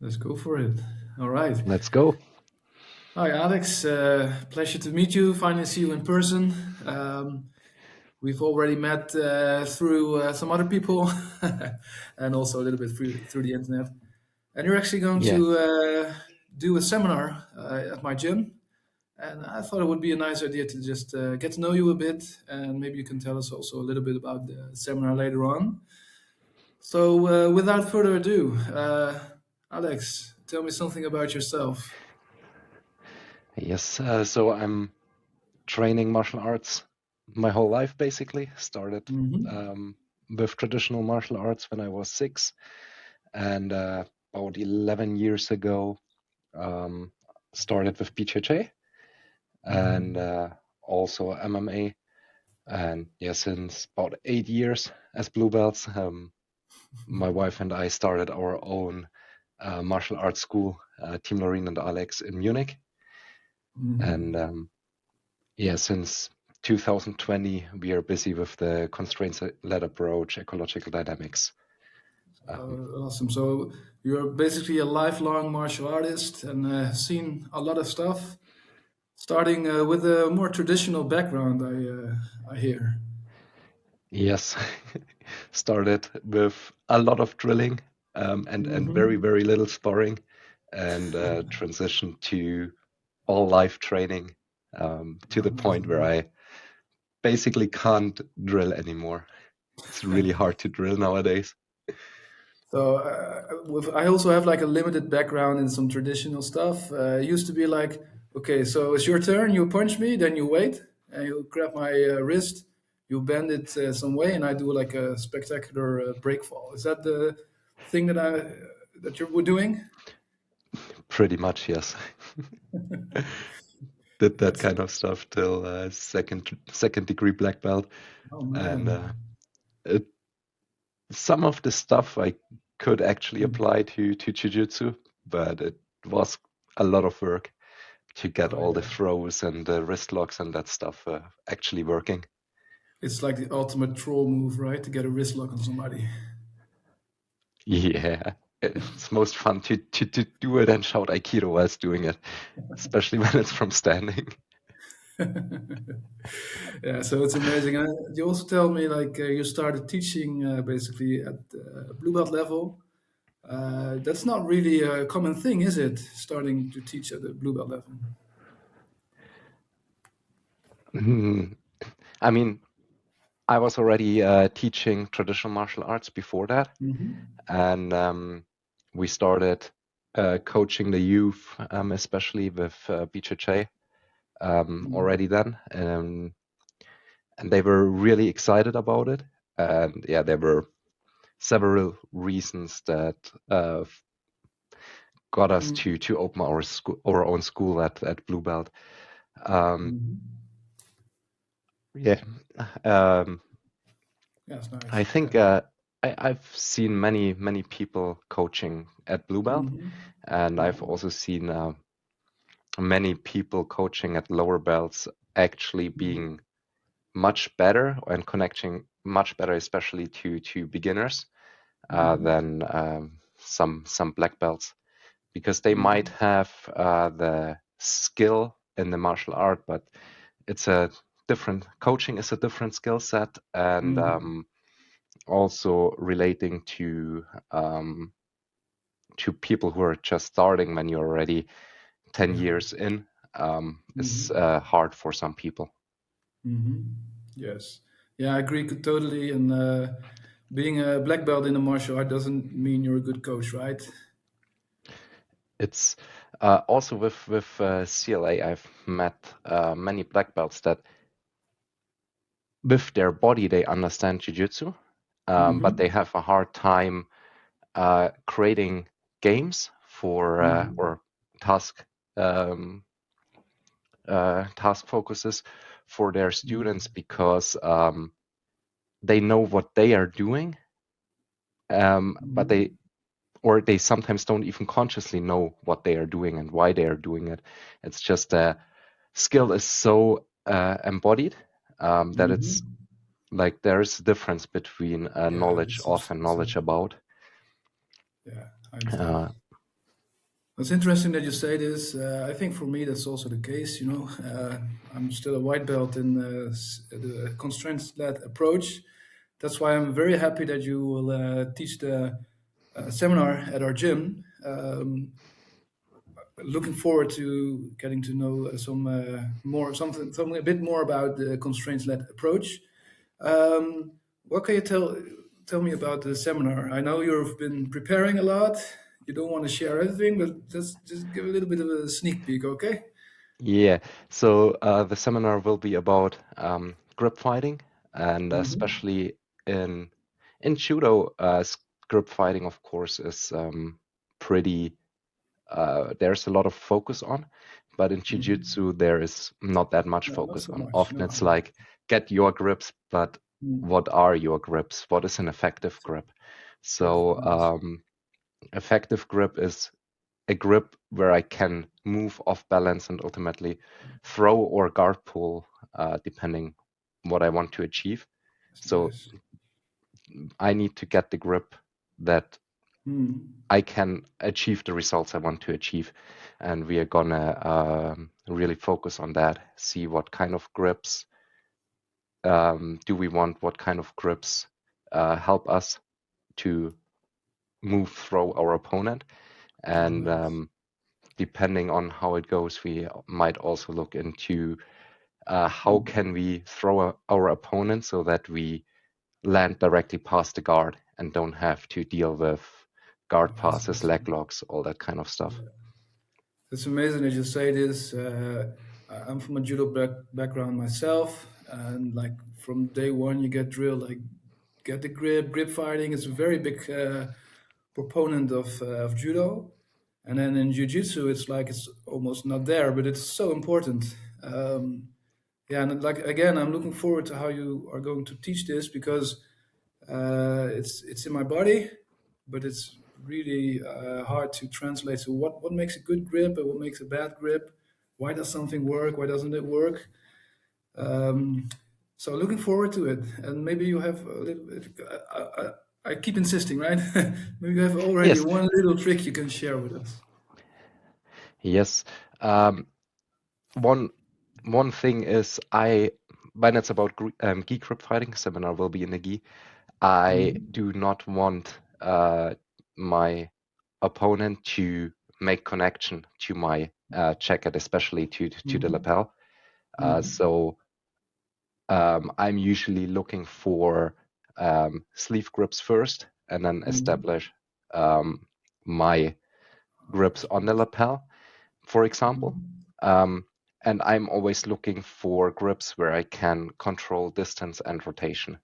Let's go for it. All right. Let's go. Hi, Alex. Pleasure to meet you. Finally, see you in person. We've already met through some other people, and also a little bit through the internet. And you're actually going Yeah. to do a seminar at my gym. And I thought it would be a nice idea to just get to know you a bit, and maybe you can tell us also a little bit about the seminar later on. So, without further ado, Alex, tell me something about yourself. Yes. So I'm training martial arts my whole life, basically. Started Hmm. um, with traditional martial arts when I was 6, and about 11 years ago, started with BJJ and Hmm. also MMA. And yeah, since about 8 years as blue belts, my wife and I started our own martial arts school, Team Laurien and Alex in Munich. And Hmm. yeah, since 2020, we are busy with the constraints-led approach, ecological dynamics. Awesome. So you're basically a lifelong martial artist and seen a lot of stuff, starting with a more traditional background. I hear. Yes, started with a lot of drilling and very, Hmm. very little sparring, and transitioned to all life training to the point where I basically can't drill anymore. It's really hard to drill nowadays. So I also have like a limited background in some traditional stuff. It used to be like, okay, so it's your turn. You punch me, then you wait, and you grab my wrist, you bend it some way, and I do like a spectacular break fall. Is that the thing that you're doing? Pretty much, yes. Did that That's kind of stuff till second degree black belt, oh and man. it, some of the stuff I could actually Mm. apply to jiu-jitsu, but it was a lot of work to get Oh all the yeah, throws and the wrist locks and that stuff actually working. it's like the ultimate troll move, right? To get a wrist lock on somebody. Yeah, it's most fun to do it and shout Aikido whilst doing it, especially when it's from standing. Yeah, so it's amazing. And you also tell me like you started teaching basically at blue belt level. That's not really a common thing, is it? Starting to teach at the blue belt level. Hmm. I mean, I was already teaching traditional martial arts before that, Hmm. and we started coaching the youth, especially with BJJ already then, and they were really excited about it. And yeah, there were several reasons that got us to open our school, our own school at Blue Belt. Um, Hmm. yeah, um, That's I nice. think Yeah. I've seen many people coaching at Blue Belt, Hmm. and I've also seen many people coaching at lower belts actually being much better and connecting much better, especially to beginners, Hmm. than some black belts, because they might Hmm. have the skill in the martial art, but it's a different coaching is a different skill set, and Hmm. also relating to people who are just starting when you're already 10 Yeah. years in is Hmm. hard for some people. Hmm. Yes. Yeah, I agree totally. And being a black belt in a martial art doesn't mean you're a good coach, right? It's also with CLA, I've met many black belts that with their body they understand jiu-jitsu, but they Hmm. have a hard time creating games for Hmm. or task um, task focuses for their students, because they know what they are doing, but Hmm. they sometimes don't even consciously know what they are doing and why they are doing it. It's just skill is so embodied that it's Hmm. like there's a difference between Yeah, knowledge of and knowledge about. yeah, I Uh, understand. It's interesting that you say this. I think for me that's also the case. I'm still a white belt in the constraints-led approach. That's why I'm very happy that you will teach the seminar at our gym. Looking forward to getting to know something a bit more about the constraints-led approach. What can you tell me about the seminar? I know you've been preparing a lot. You don't want to share everything, but just give a little bit of a sneak peek, okay? Yeah, so the seminar will be about grip fighting, and Mm-hmm. especially in judo, grip fighting, of course, is pretty. There's a lot of focus on, but in Mm-hmm. jiu-jitsu there is not that much No, not focus so on. much. Often No. it's like get your grips, but Mm. what are your grips? What is an effective grip? So Perfect. effective grip is a grip where I can move off balance and ultimately throw or guard pull, depending what I want to achieve. That's So nice. I need to get the grip that Mm. I can achieve the results I want to achieve. And we are gonna really focus on that, see what kind of grips do we want, what kind of grips help us to move through our opponent. Oh, And nice. depending on how it goes, we might also look into how Mm. can we throw our opponent so that we land directly past the guard and don't have to deal with guard Oh, that's passes, leg awesome. locks, all that kind of stuff. Yeah. It's amazing that you say this. I'm from a judo background myself, and like from day one, you get drilled like get the grip fighting. It's a very big proponent of judo, and then in jiu-jitsu, it's like it's almost not there, but it's so important. Yeah, and like again, I'm looking forward to how you are going to teach this because it's in my body, but it's really hard to translate. So what makes a good grip and what makes a bad grip? Why does something work? Why doesn't it work? Um, so looking forward to it. And maybe you have a little bit. I keep insisting, right? Maybe you have already Yes, one little trick you can share with us. yes. Um, one one thing is when it's about gi grip fighting, seminar will be in the gi. I Mhm. do not want my opponent to make connection to my jacket, especially to the Mhm. lapel. Mhm. So I'm usually looking for sleeve grips first, and then Mhm. establish my Oh, grips that's on the beautiful. lapel, for example. Mhm. Um, and I'm always looking for grips where I can control distance and rotation.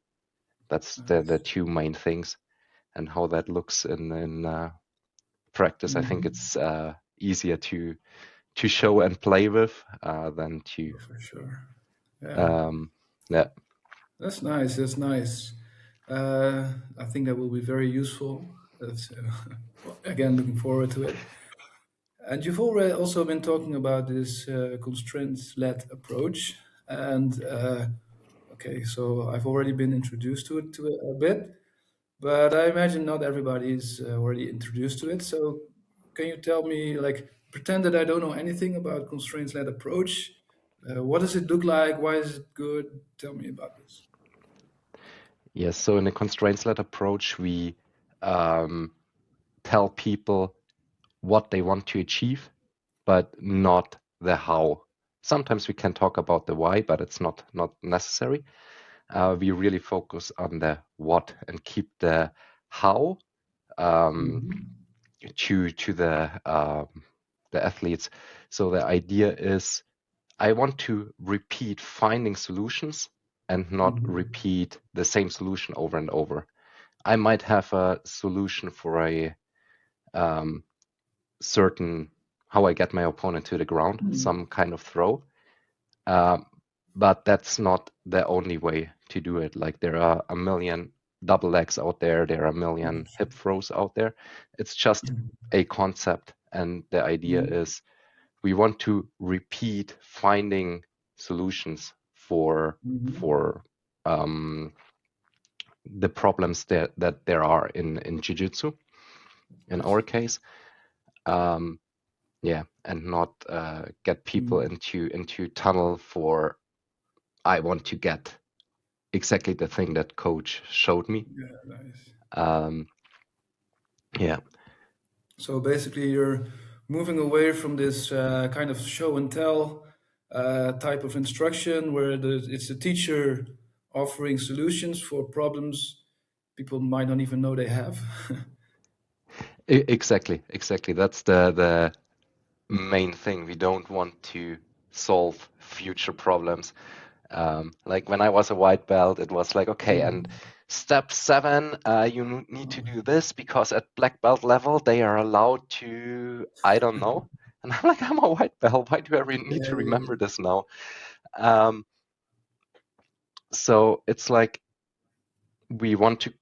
That's the Nice. two main things, and how that looks in practice. I think Mhm. it's easier to show and play with than to Oh, for sure. Yeah. um, yeah. That's nice. That's nice. I think that will be very useful. That's, well, again, looking forward to it. And you've already also been talking about this constraints-led approach. And okay, so I've already been introduced to it a bit, but I imagine not everybody is already introduced to it. So can you tell me, like, pretend that I don't know anything about constraints-led approach? What does it look like? Why is it good? Tell me about this. Yes. So in a constraints-led approach, we um, tell people what they want to achieve, but not the how. Sometimes we can talk about the why, but it's not necessary. We really focus on the what and keep the how um, Mhm. to the athletes. So the idea is I want to repeat finding solutions and not Mhm. repeat the same solution over and over. I might have a solution for a um, certain how I get my opponent to the ground, Mhm. some kind of throw. Um, but that's not the only way to do it. Like there are a million double legs out there, there are a million Yes. hip throws out there. It's just a concept. And the idea Mhm. is we want to repeat finding solutions Mhm. for the problems that there are in jiu-jitsu in our case. Yeah, and not get people into tunnel for I want to get exactly the thing that coach showed me. Yeah, nice. Yeah. So basically, you're moving away from this kind of show and tell type of instruction, where it's a teacher offering solutions for problems people might not even know they have. Exactly. That's the main thing. We don't want to solve future problems. Like when I was a white belt, it was like, okay, and step 7, you need to do this because at black belt level, they are allowed to, I don't know. And I'm like, I'm a white belt. Why do I need to remember this now? So it's like we want to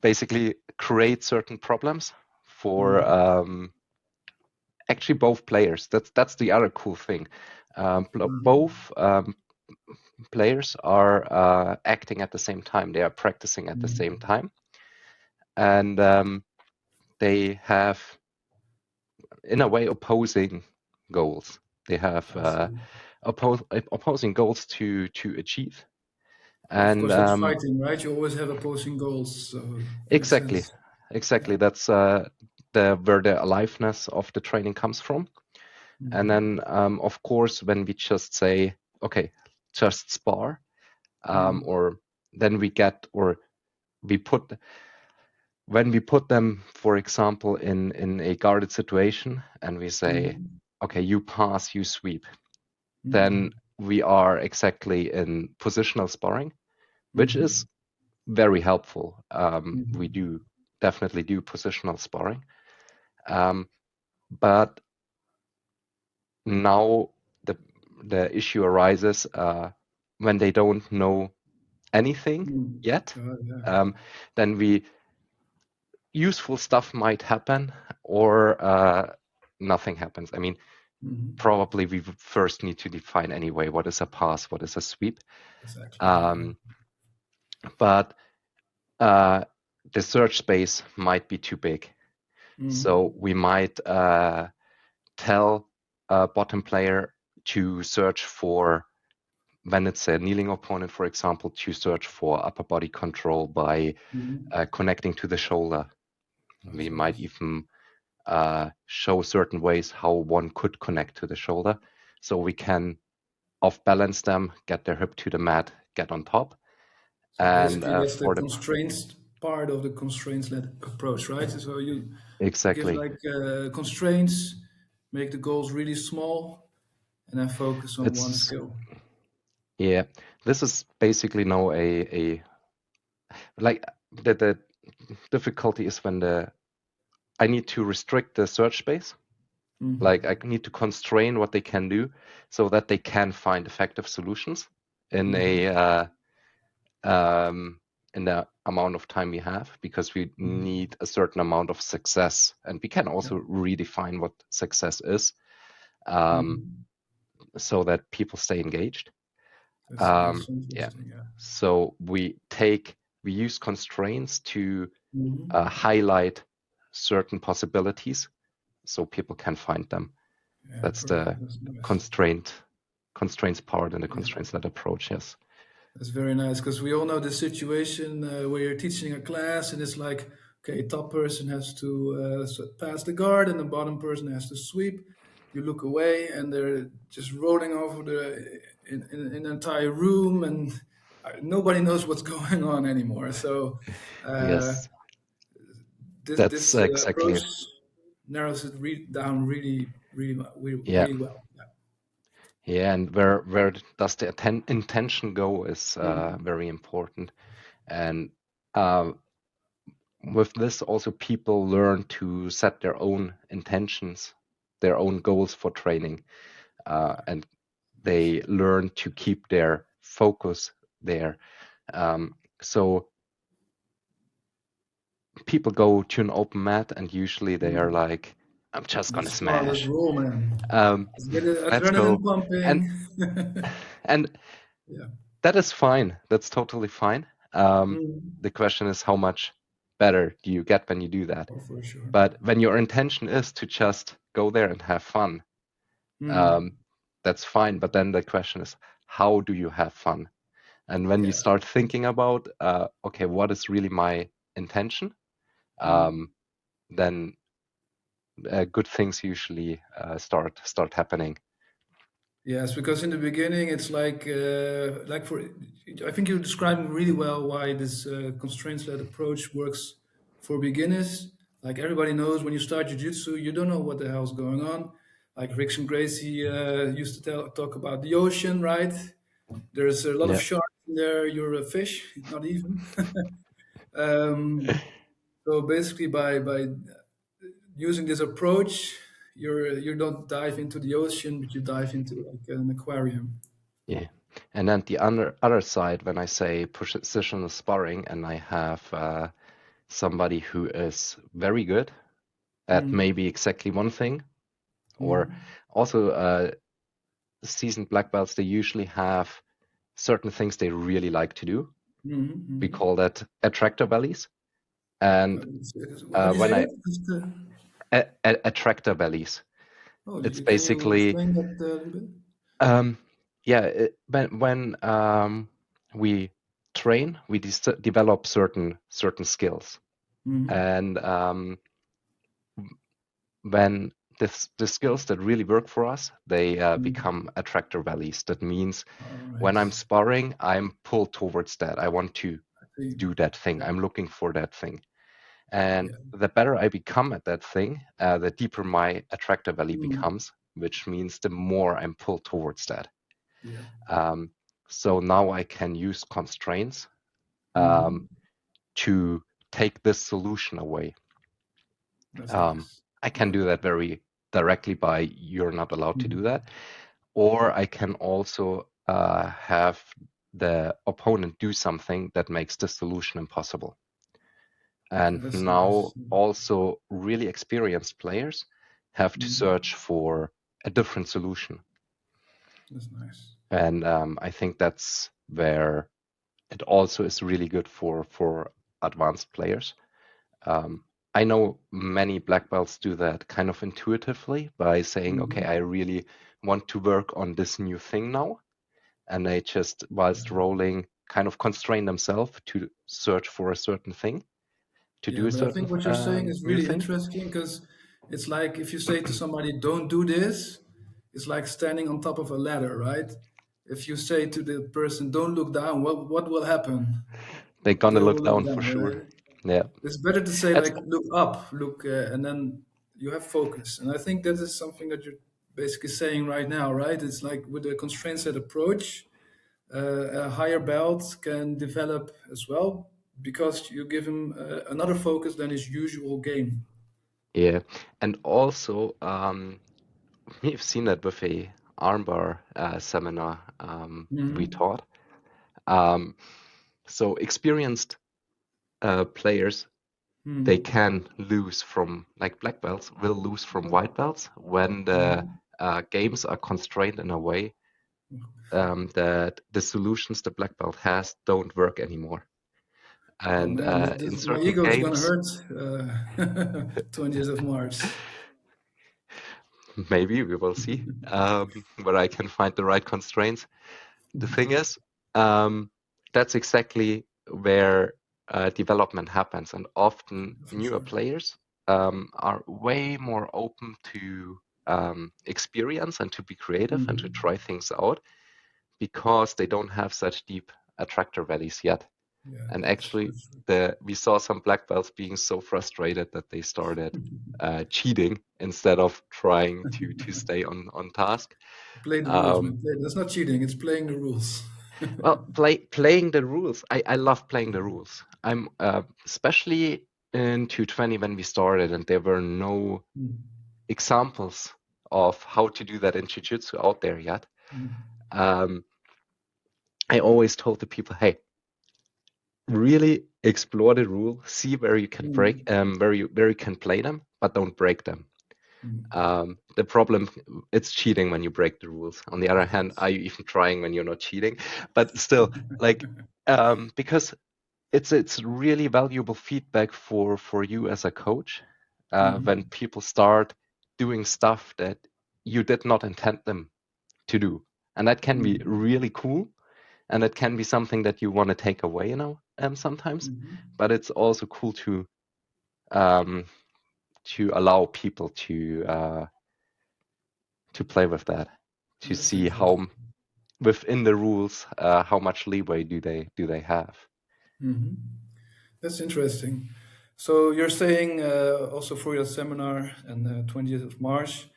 basically create certain problems for actually both players. That's the other cool thing. Both players are acting at the same time. They are practicing at the same time, and they have, in a way, opposing goals. They have opposing goals to achieve. Of And course, that's fighting, right? You always have opposing goals, so makes exactly, sense. exactly. That's where the aliveness of the training comes from. And then, of course, when we just say, okay, just spar, or then we get, or we put, when we put them, for example, in a guarded situation, and we say, okay, you pass, you sweep, then we are exactly in positional sparring, which is very helpful. We do definitely do positional sparring. But now the issue arises when they don't know anything yet. Then useful stuff might happen, or nothing happens. I mean, probably we would first need to define anyway what is a pass, what is a sweep. Exactly. But the search space might be too big. So we might tell a bottom player to search for, when it's a kneeling opponent, for example, to search for upper body control by connecting to the shoulder. We might even show certain ways how one could connect to the shoulder, so we can off balance them, get their hip to the mat, get on top. So And basically, that's the for the constraints part of the constraints-led approach, right? So you give exactly, like constraints, make the goals really small, and then focus on one it's skill. yeah. This is basically now a like the difficulty is when I need to restrict the search space. Like I need to constrain what they can do so that they can find effective solutions in in the amount of time we have, because we need a certain amount of success, and we can also redefine what success is, so that people stay engaged. That's Yeah. interesting. Yeah. So we use constraints to highlight certain possibilities so people can find them. Yeah, That's the perfect. That's nice. constraints part in the constraints-led approach. Yes. That's very nice, because we all know the situation where you're teaching a class and it's like, okay, top person has to pass the guard and the bottom person has to sweep. You look away and they're just rolling over in an entire room, and nobody knows what's going on anymore. So Yes. this That's exactly approach it. narrows it down really, Yeah. really well. Yeah. Yeah, and where does the intention go is very important. And with this, also people learn to set their own intentions, their own goals for training, and they learn to keep their focus there. So people go to an open mat, and usually they are like, I'm just gonna Let's spar, let's smash. roll, man. Let's get the Let's go. adrenaline And pumping. and Yeah. that is fine. That's totally fine. The question is, how much better do you get when you do that? Oh, for sure. But when your intention is to just go there and have fun, That's fine. But then the question is, how do you have fun? And when you Yeah. start thinking about, okay, what is really my intention? Then good things usually start happening. Yes, because in the beginning it's like for I think you described really well why this constraints-led approach works for beginners. Like everybody knows when you start jiu-jitsu, you don't know what the hell's going on. Like Rickson Gracie used to talk about the ocean, right? There's a lot of Yeah. sharks in there. You're a fish, not even. um, so basically, by using this approach, you don't dive into the ocean, but you dive into like an aquarium. Yeah. And then the other side, when I say positional sparring, and I have somebody who is very good at Mm, maybe exactly one thing, or mm, also seasoned black belts, they usually have certain things they really like to do. We mm. call that attractor bellies. And How do you when say I that? Just, attractor bellies, oh, it's can you basically explain that a little bit? yeah. When we train, we develop certain skills, Mm, and when the skills that really work for us, they mm. become attractor bellies. That means All when right. I'm sparring, I'm pulled towards that. I want to I see. do that thing. Yeah, I'm looking for that thing. And yeah. the better I become at that thing, the deeper my attractor belly Mm, becomes, which means the more I'm pulled towards that. yeah. Um, so now I can use constraints Mm, to take this solution away. that's nice. I can Yeah. do that very directly by you're not allowed to do Mm, that. Or I can also have the opponent do something that makes the solution impossible. yeah, And that's now nice. also really experienced players have to Mm, search for a different solution. that's nice. And I think that's where it also is really good for advanced players. I know many black belts do that kind of intuitively by saying, okay, I Mm, really want to work on this new thing now. And they just, whilst rolling, kind of constrain themselves to search for a certain thing, to do yeah, a but I certain think what you're saying is new really thing. interesting because it's like if you say to somebody, "Don't do this," it's like standing on top of a ladder, right? If you say to the person, "Don't look down," what will happen? They're gonna They look will look down for down, sure. right? Yeah. It's better to say That's like, "Look up," look, and then you have focus. And I think that is something that you're basically saying right now, right? It's like with the constraint set approach, a higher belt can develop as well because you give him another focus than his usual game. yeah. And also, we've seen that with a armbar seminar we Hmm. taught. So experienced players, they Hmm. can lose from, like black belts will lose from white belts when the Hmm. games are constrained in a way that the solutions the black belt has don't work anymore. Oh And man, in my certain ego is gonna games, hurt. 20th of March. maybe we will see where I can find the right constraints. The thing is, that's exactly where development happens, and often For newer sure. players are way more open to experience and to be creative and to Hmm. try things out because they don't have such deep attractor values yet. Yeah, And that's for actually, sure. we saw some black belts being so frustrated that they started cheating instead of trying to stay on task. Play the rules, Um, man. That's not cheating. It's playing the rules. Well, playing the rules. I love playing the rules. I'm especially in 220 when we started, and there were no examples of how to do that in jiu-jitsu out there yet. Um, I always told the people, hey, really explore the rule, see where you can break, where you can play them, but don't break them. The problem, it's cheating when you break the rules. On the other hand, are you even trying when you're not cheating? But still, like, because it's really valuable feedback for you as a coach when people start doing stuff that you did not intend them to do. And that can be really cool. And it can be something that you want to take away, sometimes. But it's also cool to allow people to play with that, to That's see interesting. how within the rules how much leeway do they have. That's interesting. So you're saying also for your seminar on the 20th of March,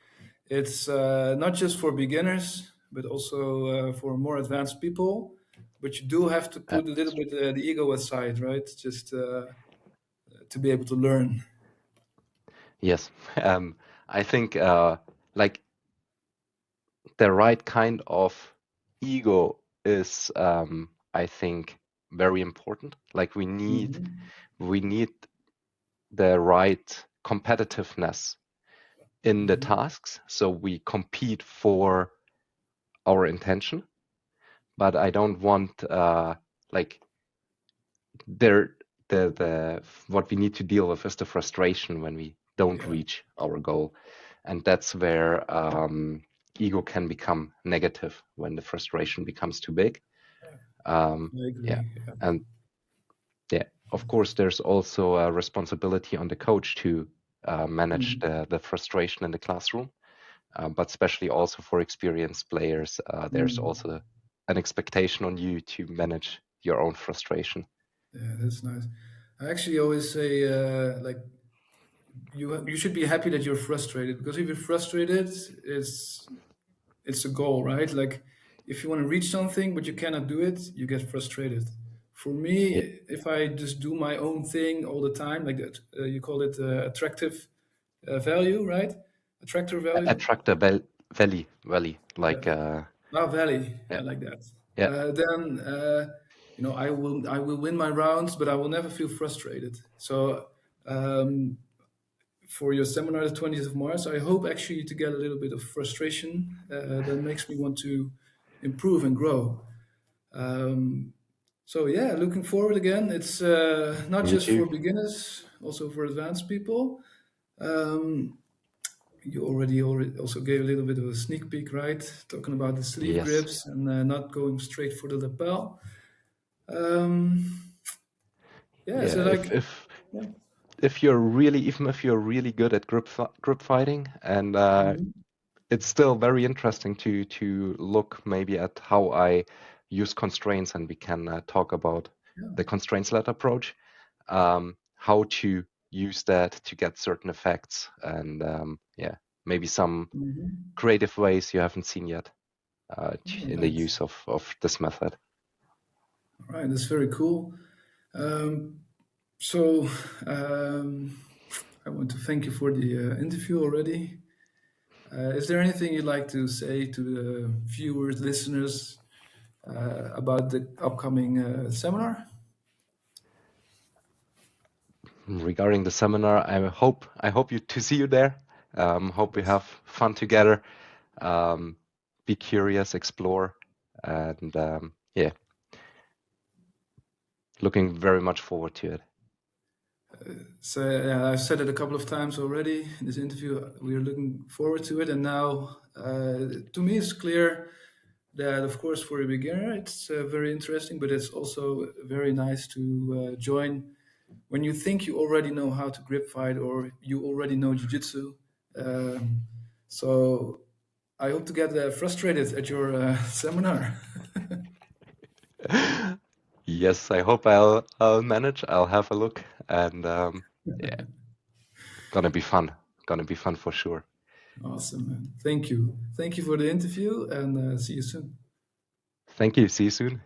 it's not just for beginners, but also for more advanced people. But you do have to put a little bit the ego aside, right? Just to be able to learn. Yes, I think like the right kind of ego is, I think, very important. Like we need the right competitiveness in the tasks, so we compete for our intention. But I don't want like the what we need to deal with is the frustration when we don't reach our goal, and that's where ego can become negative when the frustration becomes too big. I agree. And of course, there's also a responsibility on the coach to manage the frustration in the classroom, but especially also for experienced players, there's also an expectation on you to manage your own frustration. Yeah, that's nice. I actually always say, like, you should be happy that you're frustrated, because if you're frustrated, it's a goal, right? Like, if you want to reach something but you cannot do it, you get frustrated. For me, Yeah. if I just do my own thing all the time, like that, you call it attractive value, right? Attractor value. Attractor valley, like Valley, I yeah, like that. yeah, Then I will win my rounds, but I will never feel frustrated. So for your seminar, the 20th of March, I hope actually to get a little bit of frustration that makes me want to improve and grow. So yeah, looking forward again. It's not me just for too. beginners, also for advanced people. You already also gave a little bit of a sneak peek, right? Talking about the sleeve Yes. grips and not going straight for the lapel. So like, If you're really good at grip fighting, and it's still very interesting to look maybe at how I use constraints, and we can talk about the constraints-led approach, how to use that to get certain effects, and maybe some creative ways you haven't seen yet in the use of this method. All right, that's very cool. So I want to thank you for the interview already. Is there anything you'd like to say to the viewers, listeners about the upcoming seminar? Regarding the seminar, I hope to see you there. Hope we have fun together. Be curious, explore, and looking very much forward to it. So I've said it a couple of times already in this interview. We are looking forward to it, and now to me it's clear that, of course, for a beginner it's very interesting, but it's also very nice to join when you think you already know how to grip fight or you already know jiu-jitsu. So I hope to get frustrated at your seminar. Yes, I hope I'll manage. I'll have a look, and gonna be fun. Gonna be fun for sure. Awesome, man. Thank you for the interview, and see you soon. Thank you. See you soon.